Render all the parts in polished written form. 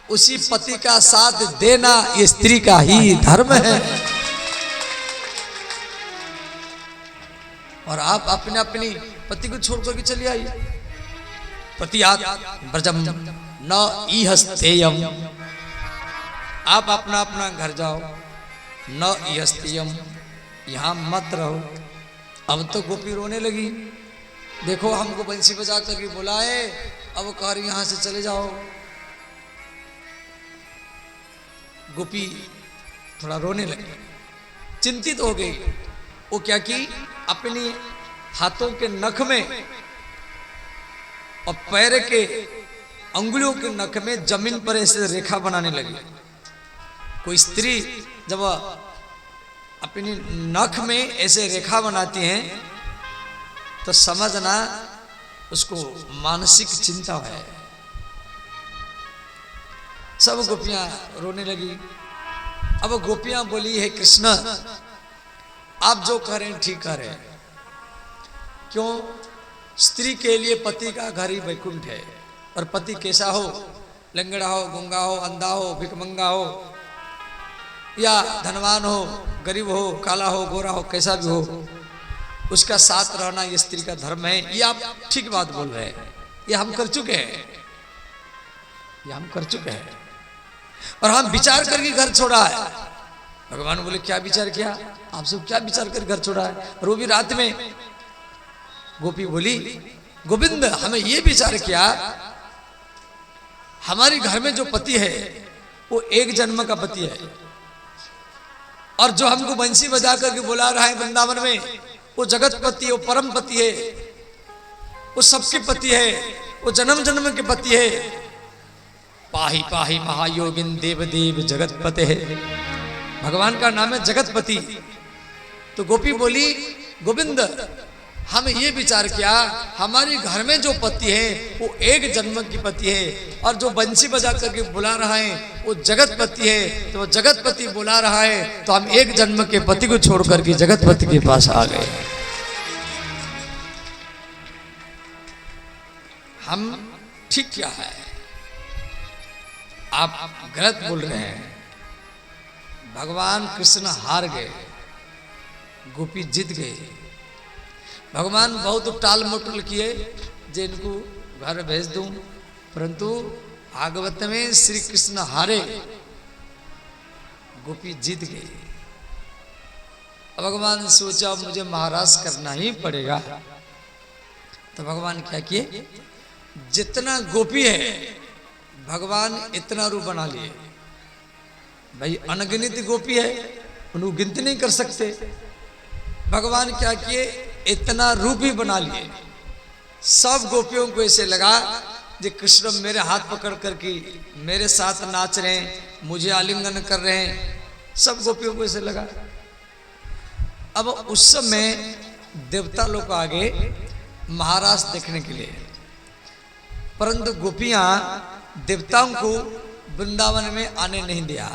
उसी पति का साथ देना ये स्त्री का ही धर्म है। और आप अपने अपनी पति को छोड़ करके चली आई। प्रतियात ब्रजम न इहस्तेयम, आप अपना अपना घर जाओ, न इहस्तेयम, यहां मत रहो। अब तो गोपी रोने लगी, देखो हमको बंसी बजा करके बुलाए, अब कह रही यहां से चले जाओ। गोपी थोड़ा रोने लगी, चिंतित हो गई। वो क्या की, अपनी हाथों के नख में और पैर के अंगुलियों के नख में जमीन पर ऐसे रेखा बनाने लगी। कोई स्त्री जब अपनी नख में ऐसे रेखा बनाती हैं तो समझना उसको मानसिक चिंता है। सब गोपियां रोने लगी। अब गोपियां बोली, हे कृष्ण, आप जो कह रहे हैं ठीक कह रहे हैं। क्यों? स्त्री के लिए पति का घर ही वैकुंठ है। और पति कैसा हो, लंगड़ा हो, गूंगा हो, अंधा हो, भिखमंगा हो, या धनवान हो, गरीब हो, काला हो, गोरा हो, कैसा भी हो, उसका साथ रहना ये स्त्री का धर्म है। ये आप ठीक बात बोल रहे हैं, ये हम कर चुके हैं, ये हम कर चुके हैं। और हम विचार करके घर छोड़ा है। भगवान बोले, क्या विचार किया? आप सब क्या विचार कर घर छोड़ा है? और वो भी रात में। गोपी बोली, गोविंद, हमें ये विचार किया, हमारे घर में जो पति है वो एक जन्म का पति है, और जो हमको बंसी बजा करके बुला रहा है वृंदावन में, वो जगत पति है, वो परम पति है, वो सबके पति है, वो जन्म जन्म के पति है। पाही पाही महायोगिन देव देव जगतपते है, भगवान का नाम है जगतपति। तो गोपी बोली, गोविंद, हमें ये विचार किया, हमारे घर में जो पति है वो एक जन्म की पति है, और जो बंसी बजा करके बुला रहा है वो जगतपति है। तो वो जगतपति बुला रहा है तो हम एक जन्म के पति को छोड़ करके जगतपति के पास आ गए। हम ठीक क्या है? आप गलत बोल रहे हैं। भगवान कृष्ण हार गए, गोपी जीत गए। भगवान बहुत टाल मटोल किए जे इनको घर भेज दूं, परंतु भागवत में श्री कृष्ण हारे, गोपी जीत गई। भगवान सोचा मुझे महाराज करना ही पड़ेगा। तो भगवान क्या किए, जितना गोपी है भगवान इतना रूप बना लिए। भाई अनगिनत गोपी है, उनको गिनती नहीं कर सकते। भगवान क्या किए, इतना रूप ही बना लिए। सब गोपियों को ऐसे लगा जो कृष्ण मेरे हाथ पकड़ करके मेरे साथ नाच रहे हैं, मुझे आलिंगन कर रहे हैं। सब गोपियों को ऐसे लगा। अब उस समय देवता लोग आगे महाराज देखने के लिए, परंतु गोपियां देवताओं को वृंदावन में आने नहीं दिया।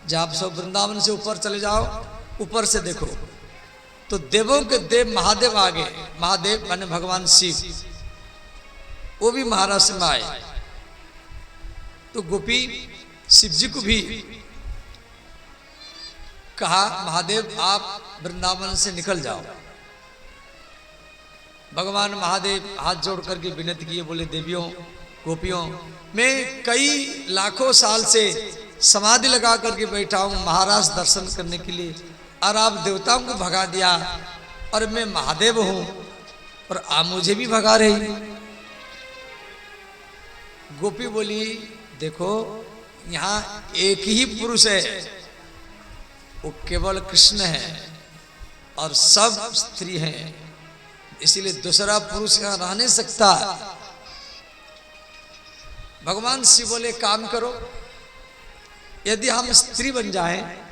जब आप सब वृंदावन से ऊपर चले जाओ, ऊपर से देखो तो देवों के देव महादेव आ गए। महादेव माने भगवान शिव, वो भी महाराष्ट्र में आए। तो गोपी शिव जी को भी कहा, महादेव आप वृंदावन से निकल जाओ। भगवान महादेव हाथ जोड़ करके विनती किए, बोले देवियों गोपियों, मैं कई लाखों साल से समाधि लगा करके बैठा हूं महाराज दर्शन करने के लिए, और आप देवताओं को भगा दिया, और मैं महादेव हूं और आप मुझे भी भगा रही। गोपी बोली, देखो यहां एक ही पुरुष है, वो केवल कृष्ण है और सब स्त्री हैं, इसीलिए दूसरा पुरुष यहां रह नहीं सकता। भगवान शिव बोले, काम करो, यदि हम स्त्री बन जाएं,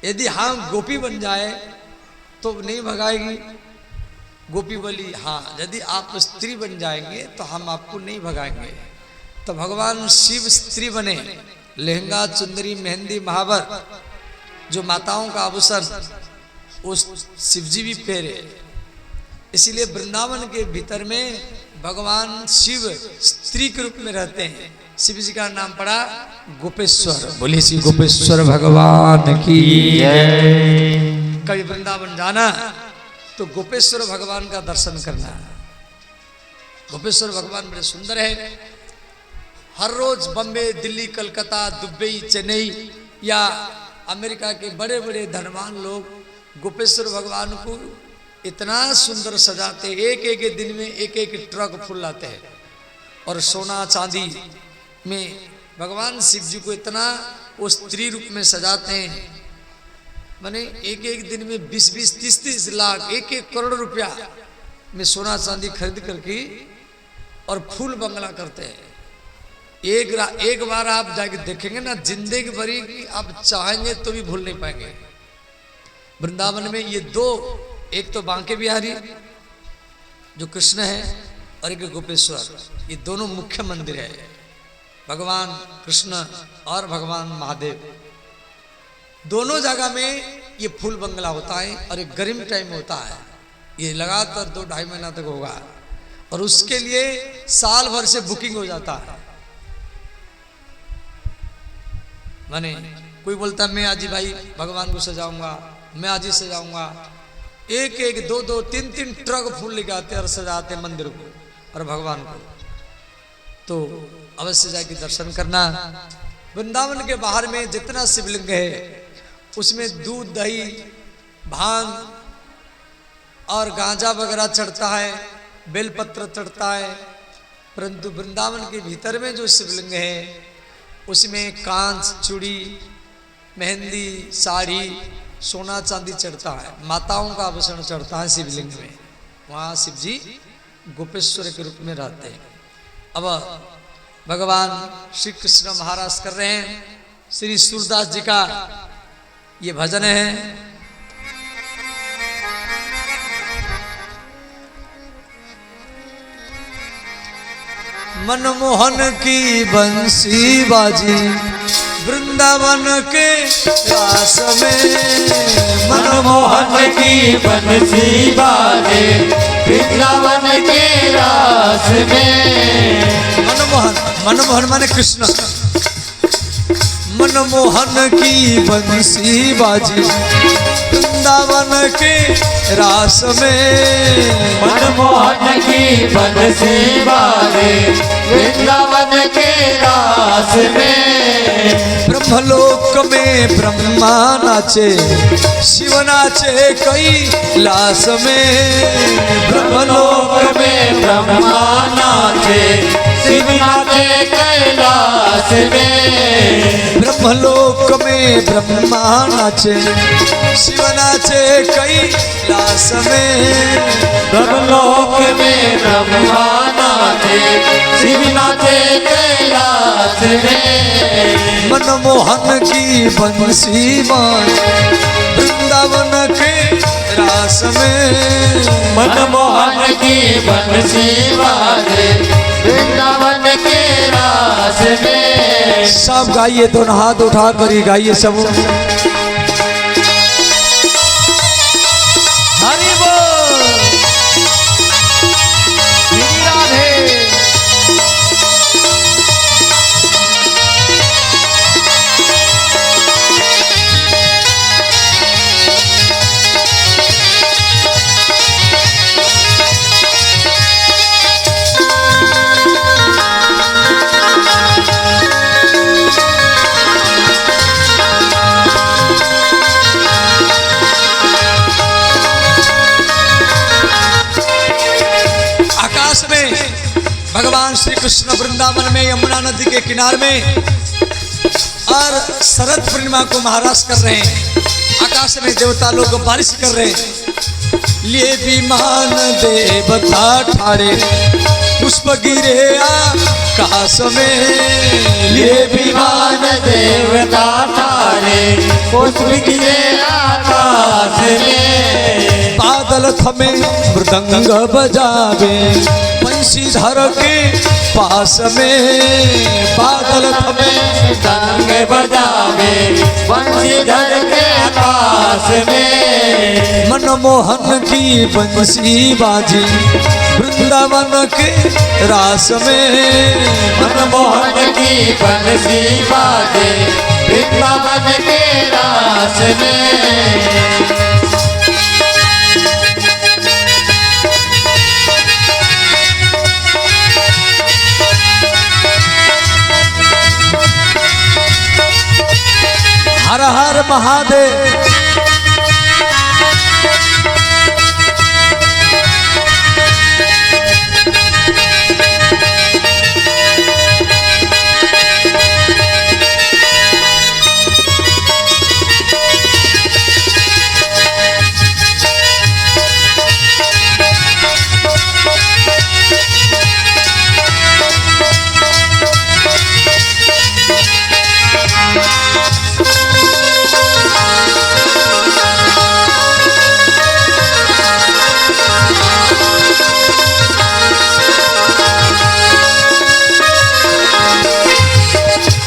यदि हम गोपी बन जाए तो नहीं भगाएगी। गोपी बोली, हाँ यदि आप स्त्री बन जाएंगे तो हम आपको नहीं भगाएंगे। तो भगवान शिव स्त्री बने, लहंगा चुंदरी मेहंदी महावर जो माताओं का आभूषण उस शिवजी भी पहरे। इसीलिए वृंदावन के भीतर में भगवान शिव स्त्री के रूप में रहते हैं, शिव जी का नाम पड़ा गोपेश्वर। बोलिए श्री गोपेश्वर भगवान की जय। कभी वृंदावन जाना तो गोपेश्वर भगवान का दर्शन करना। गोपेश्वर भगवान बड़े सुंदर है। हर रोज बम्बे, दिल्ली, कलकत्ता, दुबई, चेन्नई या अमेरिका के बड़े बड़े धनवान लोग गोपेश्वर भगवान को इतना सुंदर सजाते, एक एक दिन में एक एक ट्रक फूल लाते हैं और सोना चांदी में भगवान शिव जी को इतना वो स्त्री रूप में सजाते हैं। माने एक एक दिन में 20-20, 30-30 लाख, 1-1 करोड़ रुपया में सोना चांदी खरीद करके और फूल बंगला करते हैं। एक बार आप जाके देखेंगे ना, जिंदगी भरी की आप चाहेंगे तो भी भूल नहीं पाएंगे। वृंदावन में ये दो, एक तो बांके बिहारी जो कृष्ण है और एक गोपेश्वर, ये दोनों मुख्य मंदिर है। भगवान कृष्ण और भगवान महादेव दोनों जगह में ये फूल बंगला होता है और एक गर्मी टाइम में होता है। ये लगातार 2-2.5 महीना तक होगा और उसके लिए साल भर से बुकिंग हो जाता है। माने कोई बोलता है मैं आज ही भाई भगवान को सजाऊंगा, मैं आज ही सजाऊंगा, 1-1, 2-2, 3-3 ट्रक फूल लेके आते और सजाते मंदिर को और भगवान को। तो अवश्य जाके दर्शन करना। वृंदावन के बाहर में जितना शिवलिंग है उसमें दूध, दही, भांग और गांजा वगैरह चढ़ता है, बेलपत्र चढ़ता है। परंतु वृंदावन के भीतर में जो शिवलिंग है उसमें कांच, चूड़ी, मेहंदी, साड़ी, सोना चांदी चढ़ता है, माताओं का आभूषण चढ़ता है शिवलिंग में। वहाँ शिव जी गोपेश्वर के रूप में रहते हैं। अब भगवान श्री कृष्ण महाराज कर रहे हैं श्री सूरदास जी का ये भजन है। मनमोहन की बंसी बाजी वृंदावन के रास में, मनमोहन की बंसी बाजे वृंदावन के रास में। मनमोहन, मनमोहन माने कृष्ण। मनमोहन की बंसी बाजी वृंदावन के रास में, मनमोहन की बंसी बाजे वृंदावन के रास में। ब्रह्मलोक में ब्रह्मा नाचे, शिव नाचे कैलाश में। ब्रह्मलोक में ब्रह्मा नाचे, शिव नाचे कैलाश में। ब्रह्मलोक में ब्रह्मा नाचे, शिव नाचे कैलाश में। ब्रह्मलोक में ब्रह्मा नाचे, शिव नाचे कैलाश में। मनमोहन की बंसी बाज वृंदावन के रास में, मनमोहन की बंसी बाजे वृंदावन के रास में। सब गाइए, दोनों हाथ उठा कर ही गाइए सब। हरि बोल, श्री राधे। भगवान श्री कृष्ण वृंदावन में यमुना नदी के किनारे में और शरद पूर्णिमा को महाराज कर रहे हैं। आकाश में देवता लोग बारिश कर रहे हैं। लिए विमान देवता ठाड़े पुष्प गिरे आकाश में। लिए विमान देवता ठाड़े पुष्प गिरे आकाश में। बादल थमे मृदंग बजावे बंशीधर के पास में। बादल थमे मृदंग बजावे बंशीधर के आकाश में। मनमोहन की बंसी बाजी वृंदावन के रास में। मनमोहन की बंसी बाजे वृंदावन के रास में। हर हर महादेव।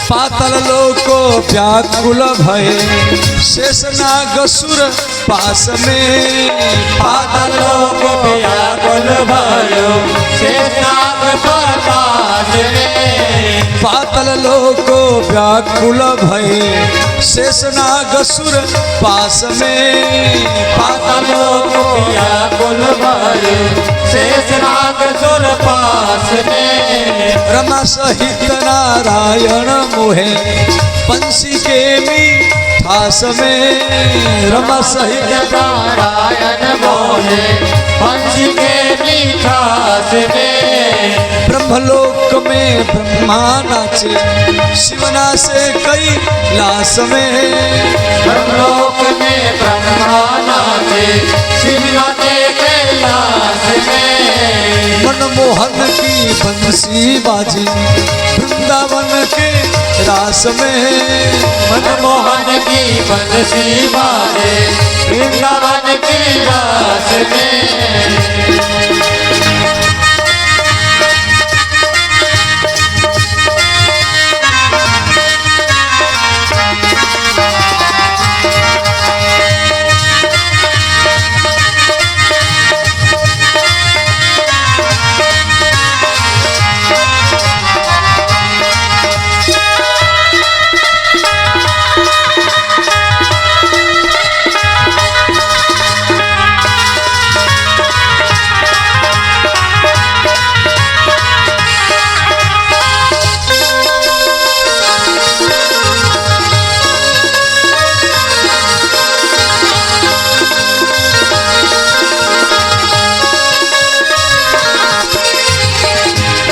पातल लोको व्याकुल भय शेषनाग सुर पास में। पातल लोक व्याकुल भयो शेषनाग पास में। पातल लोको व्याकुल भय शेषनाग सुर पास में। पातल लोक व्याकुल भयो शेषनाग सुर पास में। रमा सहित नारायण मोहे पंछी के मीठास में। रमा सहित नारायण मोहे पंछी के मीठास में। ब्रह्मलोक में ब्रह्मा नाचे शिवना से कई लाश में। ब्रह्मलोक में ब्रह्मा नाचे शिवना से कैलाश में। मनमोहन की बंसी बाजी वृंदावन के रास में। मनमोहन की बंसी बाजे वृंदावन के रास में।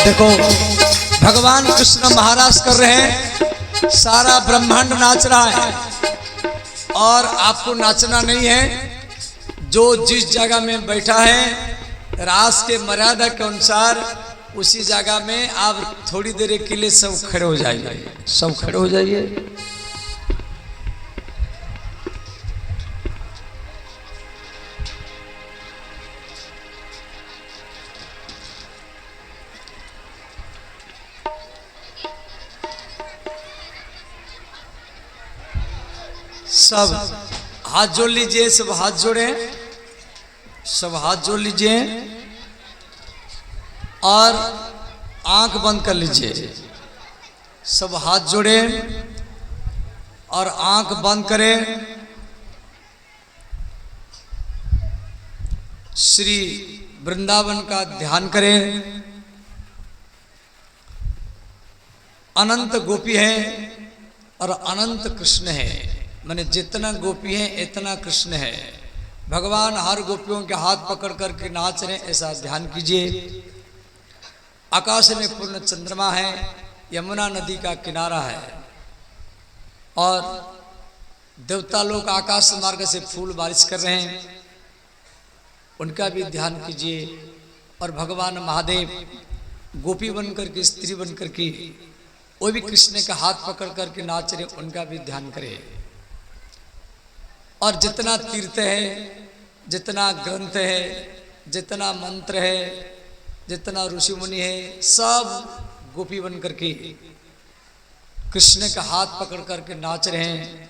देखो भगवान कृष्ण महाराज कर रहे हैं, सारा ब्रह्मांड नाच रहा है और आपको नाचना नहीं है। जो जिस जगह में बैठा है रास के मर्यादा के अनुसार उसी जगह में आप थोड़ी देर के लिए सब खड़े हो जाइए, सब खड़े हो जाइए। सब हाथ जोड़ लीजिए, सब हाथ जोड़े, सब हाथ जोड़ लीजिए और आंख बंद कर लीजिए। सब हाथ जोड़े और आंख बंद करें। श्री वृंदावन का ध्यान करें। अनंत गोपी है और अनंत कृष्ण है, माने जितना गोपी है इतना कृष्ण है। भगवान हर गोपियों के हाथ पकड़ करके नाच रहे, ऐसा ध्यान कीजिए। आकाश में पूर्ण चंद्रमा है, यमुना नदी का किनारा है और देवता लोग आकाश मार्ग से फूल बारिश कर रहे हैं, उनका भी ध्यान कीजिए। और भगवान महादेव गोपी बनकर के, स्त्री बनकर के, वो भी कृष्ण का हाथ पकड़ करके नाच रहे, उनका भी ध्यान करें। और जितना तीर्थ है, जितना ग्रंथ है, जितना मंत्र है, जितना ऋषि मुनि है, सब गोपी बन करके कृष्ण का हाथ पकड़ करके नाच रहे हैं।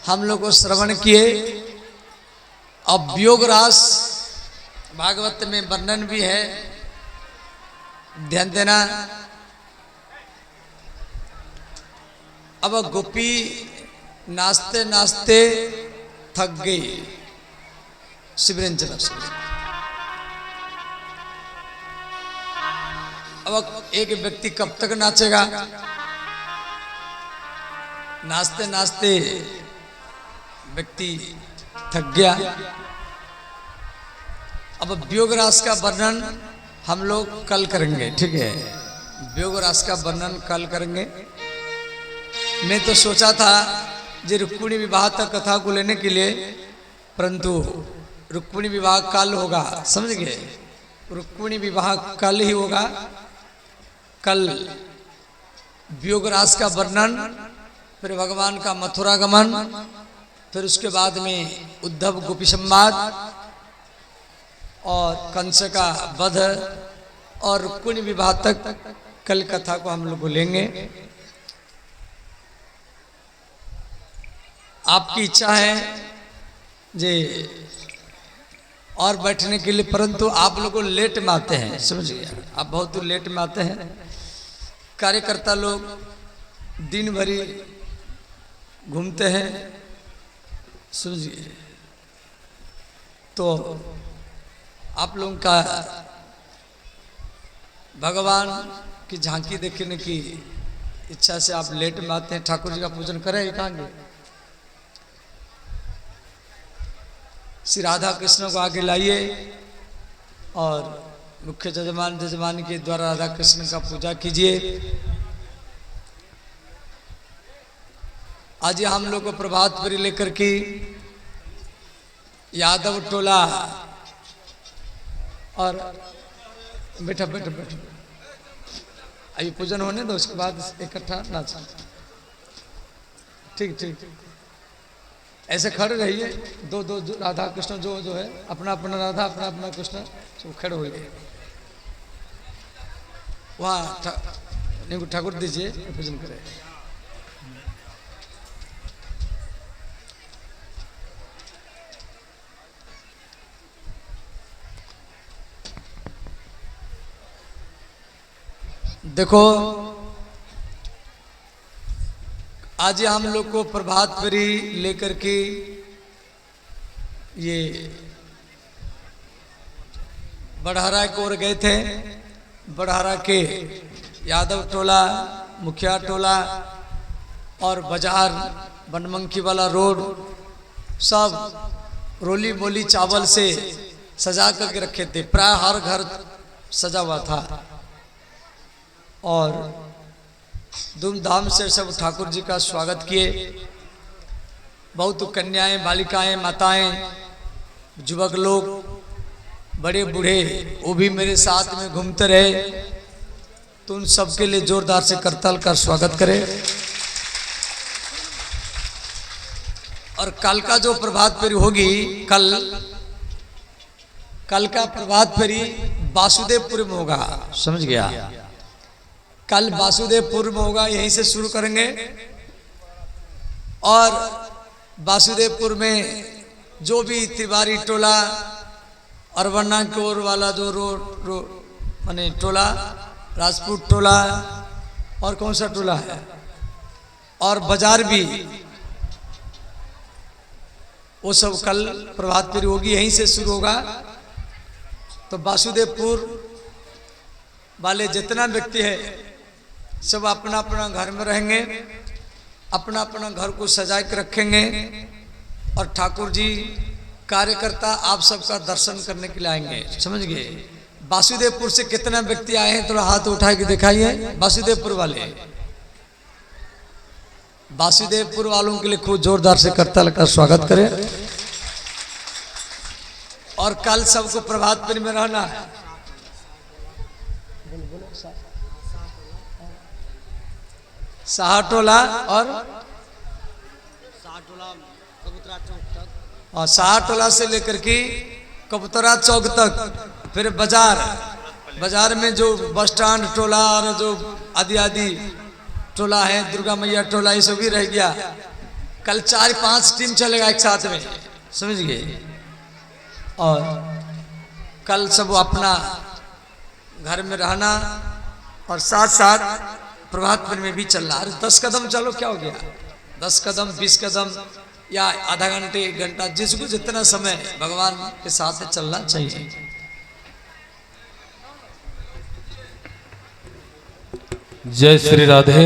हम लोग को श्रवण किए। अब वियोग रास भागवत में वर्णन भी है, ध्यान देना। अब गोपी नाचते नाचते थक गई शिवरंजन से। अब एक व्यक्ति कब तक नाचेगा? नाचते नाचते व्यक्ति थक गया। अब वियोग रास का वर्णन हम लोग कल करेंगे, ठीक है? वियोग रास का वर्णन कल करेंगे। मैं तो सोचा था जे रुक्मिणी विवाह तक कथा को लेने के लिए, परंतु रुक्मिणी विवाह कल होगा, समझ गए? रुक्मिणी विवाह कल ही होगा। कल वियोग रास का वर्णन, फिर भगवान का मथुरा गमन, फिर उसके बाद में उद्धव गोपी संवाद और कंस का वध और रुक्मिणी विवाह तक कल कथा को हम लोग लेंगे। आपकी इच्छा है जे और बैठने के लिए, परंतु आप लोग को लेट में आते हैं, समझिए? आप बहुत लेट में आते हैं। कार्यकर्ता लोग दिन भरी घूमते हैं, समझिए? तो आप लोगों का भगवान की झांकी देखने की इच्छा से आप लेट में आते हैं। ठाकुर जी का पूजन करें कहाँ गए? श्री राधा कृष्ण को आगे लाइए और मुख्य जजमान के द्वारा राधा कृष्ण का पूजा कीजिए। आज हम लोग को प्रभात फेरी लेकर के यादव टोला और बैठा बैठा बैठा अभी पूजन होने दो, उसके बाद इकट्ठा नाच। ठीक ठीक, ऐसे खड़े रहिए। दो दो राधा कृष्ण जो है, अपना अपना राधा अपना अपना कृष्ण, सब खड़े होइए। वहाँ ठाकुर दीजिए, पूजन करें। देखो, आज हम लोग को प्रभात फेरी लेकर के ये बड़हरा की ओर गए थे। बड़हरा के यादव टोला, मुखिया टोला और बाजार बनमंकी वाला रोड सब रोली मोली चावल से सजा करके रखे थे। प्राय हर घर सजा हुआ था और धूमधाम से सब ठाकुर जी का स्वागत किए। बहुत कन्याएं, बालिकाएं, माताएं, युवक लोग, बड़े बूढ़े, वो भी मेरे साथ में घूमते रहे। तो उन सबके लिए जोरदार से करताल का स्वागत करें। और कल का जो प्रभात फेरी होगी, कल का प्रभात फेरी वासुदेवपुर में होगा, समझ गया? कल वासुदेवपुर में होगा, यहीं से शुरू करेंगे। और वासुदेवपुर में जो भी तिवारी टोला, अरवन्ना की ओर वाला जो रोड माने टोला, राजपूत टोला और कौन सा टोला है, और बाजार भी, वो सब कल प्रभात फेरी होगी, यहीं से शुरू होगा। तो वासुदेवपुर वाले जितना व्यक्ति है सब अपना अपना घर में रहेंगे, अपना अपना घर को सजा के रखेंगे। और ठाकुर जी कार्यकर्ता आप सबका दर्शन करने के लिए आएंगे, समझ गए? वासुदेवपुर से कितना व्यक्ति आए हैं, थोड़ा हाथ उठा के दिखाइए। वासुदेवपुर वाले, वासुदेवपुर वालों के लिए खूब जोरदार से करताल का स्वागत करें। और कल सबको प्रभात फेरी में रहना है। साहटोला और साहटोला से लेकर के कबूतरा चौक तक, फिर बाजार में जो बस स्टैंड टोला और जो आदि आदि टोला है, दुर्गा मैया टोला, ये सब भी रह गया। कल 4-5 टीम चलेगा एक साथ में, समझ गए। और कल सब अपना घर में रहना और साथ साथ प्रभात फेरी में भी चलना। अरे 10 कदम चलो, क्या हो गया? 10 कदम 20 कदम या आधा घंटे 1 घंटा, जिसको जितना समय भगवान के साथ चलना चाहिए। जय श्री राधे।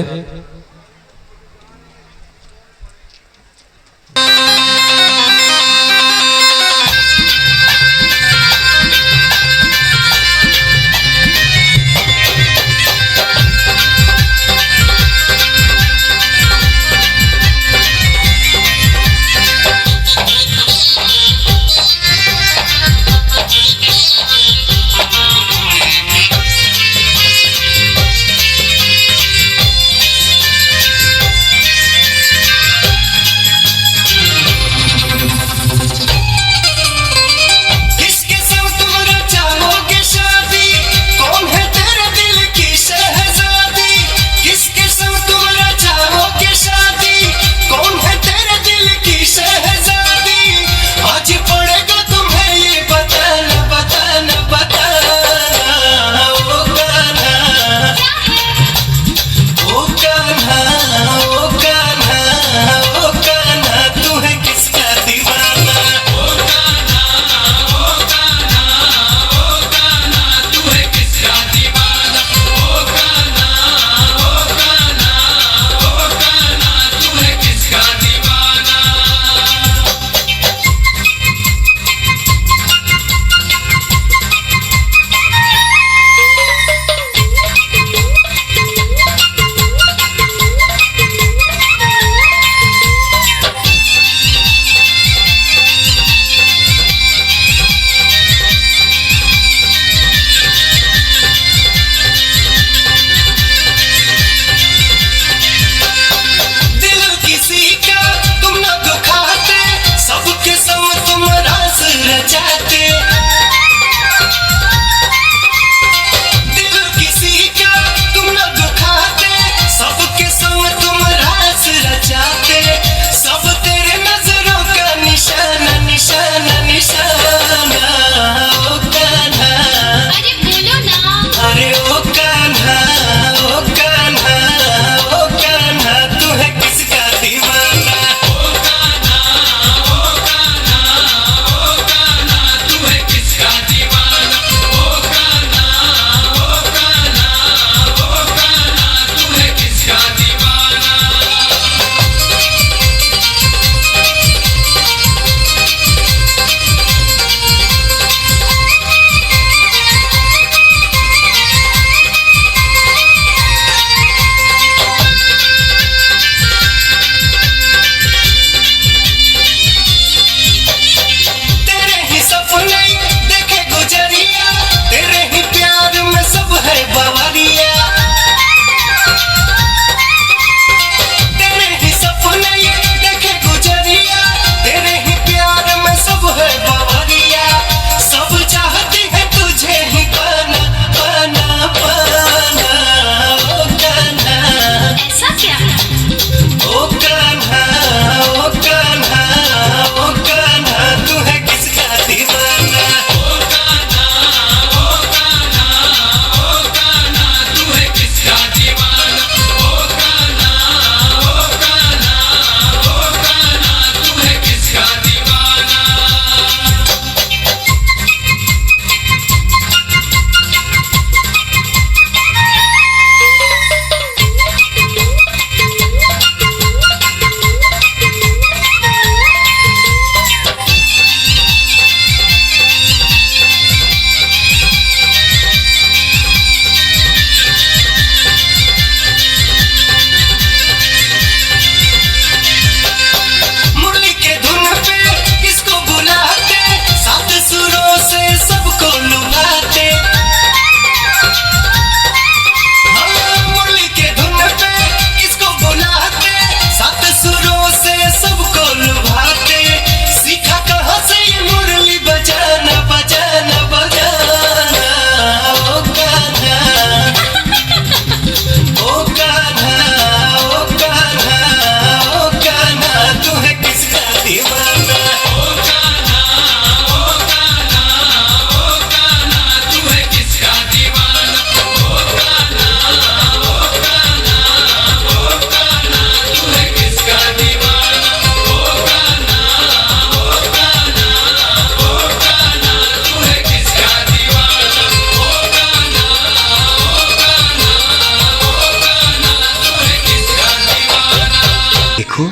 देखो,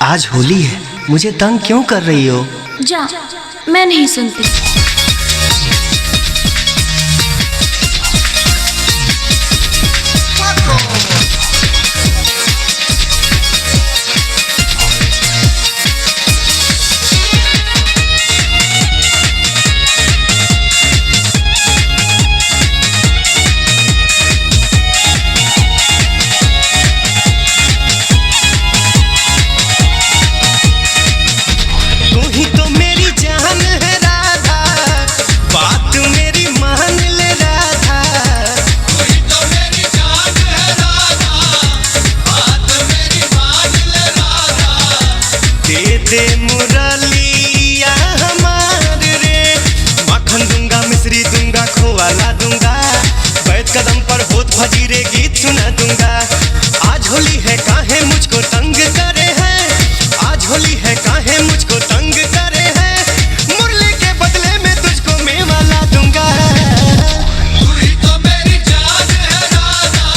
आज होली है, मुझे तंग क्यों कर रही हो? जा, मैं नहीं सुनती। दे मुरलिया हमार रे, माखन दूंगा, मिश्री दूंगा, खोआ ला दूंगा, बैठ कदम पर होत फजीरे गीत सुना दूंगा। आज होली है काहे मुझको तंग करे है, आज होली है काहे मुझको तंग करे है, मुरली के बदले में तुझको मेवा ला दूंगा। तू ही तो मेरी जान है राधा,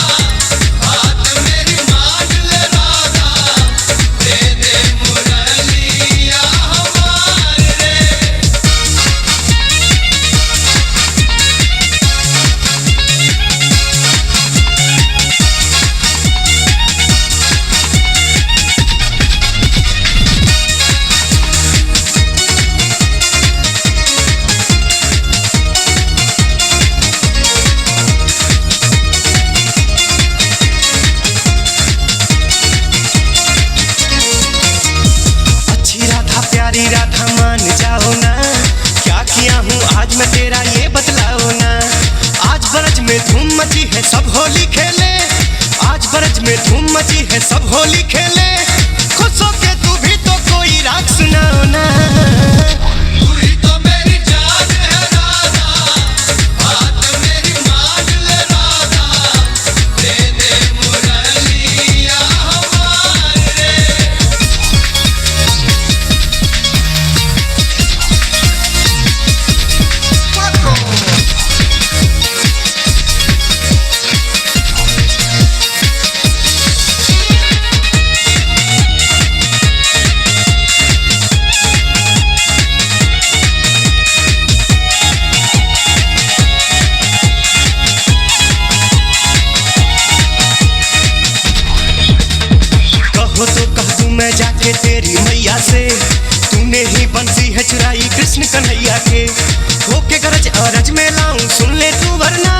बात मेरी मान ले राधा, दे दे मुरलिया हमार रे। प्यारी राधा मान जाओ ना, क्या किया हूँ आज मैं तेरा ये बतलाओ ना। आज ब्रज में धूम मची है सब होली खेले, आज ब्रज में धूम मची है सब होली खेले, खुश होके तू भी तो कोई राग सुनाओ ना। तू ही तो मेरी जान है राधा, बात मेरी मान ले राधा, दे दे मुरलिया हमार रे। कहो तो कह दूं मैं जाके तेरी मैया से, तूने ही बंसी है चुराई कृष्ण कन्हैया के, होके गरज अरज में लाऊं सुन ले तू वरना।